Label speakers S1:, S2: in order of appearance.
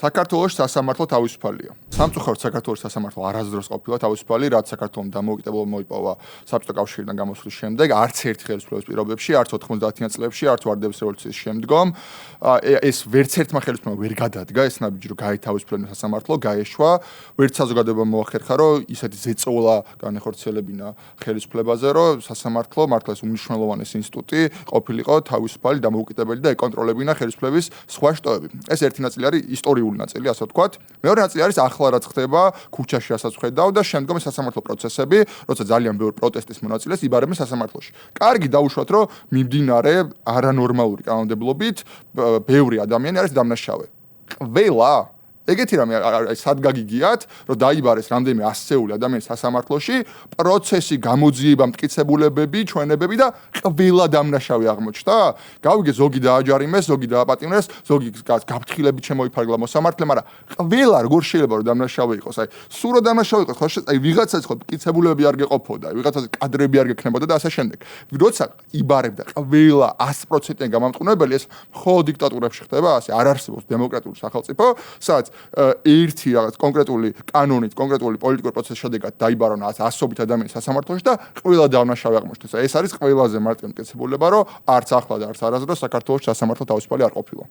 S1: საქართველოს სასამართლო თავისუფალია. სამწუხაროდ საქართველოს სასამართლო არასდროს ყოფილა თავისუფალი, რაც საქართველოს დამოუკიდებლობა მოიპოვა საბჭოთა კავშირიდან გამოსვლის შემდეგ, არც ერთ ხელისუფლების პირობებში, არც 90-იან წლებში, არც ვარდების რევოლუციის შემდგომ, ეს ვერც ერთმა ხელისუფლებამ ვერ გადადგა, ეს ნაბიჯი რომ გაეთავისუფლება სასამართლო, გაეშვა, ვერც საზოგადოებამ მოახერხა, რომ ისეთი ზეწოლა განეხორციელებინა ხელისუფლებაზე, რომ სასამართლო მართლა ეს უმნიშვნელოვანესი ინსტიტუტი ყოფილიყო თავისუფალი, დამოუკიდებელი და ეკონტროლებინა ხელისუფლების სხვა შტოები. ეს ერთი ნაწილი არის ისტორიული ნაწილი, ასე ვთქვათ. მეორე ნაწილი არის ახლა რაც ხდება ქუჩაში, რასაც ხედავ და შემდგომ სასამართლო პროცესები, როცა ძალიან ბევრი პროტესტის მონაწილეს იბარებენ სასამართლოში. კარგი დაუშვათ, რომ მიმდინარე არანორმალური კანონმდებლობით ბევრი ადამიანი არის დამნაშავე. ყველა ეგეთი რამე სად გაგიგიათ, რომ დაიბარეს რამდენიმე ასეული ადამიანი სასამართლოში, პროცესი, გამოძიება, მტკიცებულებები, ჩვენებები და ყველა დამნაშავე აღმოჩნდა. გავიგე ზოგი დააჯარიმეს, ზოგი დააპატიმრეს, ზოგი გაფრთხილებით შემოიფარგლა მოსამართლე, მაგრამ ყველა როგორ შეიძლება რომ დამნაშავე იყოს? აი, სულ რომ დამნაშავე იყოს, ხო, აი ვიღაცას ხო მტკიცებულებები არ გეყოფოდა, ვიღაცას კადრები არ გექნებოდა და ასე შემდეგ. როცა იბარებდა ყველა 100%-იან გამამტყუნებელი, ეს მხოლოდ დიქტატურებში ხდება, ასე არ არსებობს დემოკრატიული სახელმწიფო, სადაც ერთი რაღაც კონკრეტული კანონით, კონკრეტული პოლიტიკური პროცესის შედეგად დაიბარონ ასობით ადამიანი სასამართლოში და ყველა დამნაშავე აღმოჩნდეს. ეს არის ყველაზე მარტივი მტკიცებულება, რომ არც ახლა და არც არასდროს საქართველოს სასამართლო თავისუფალი არ ყოფილა.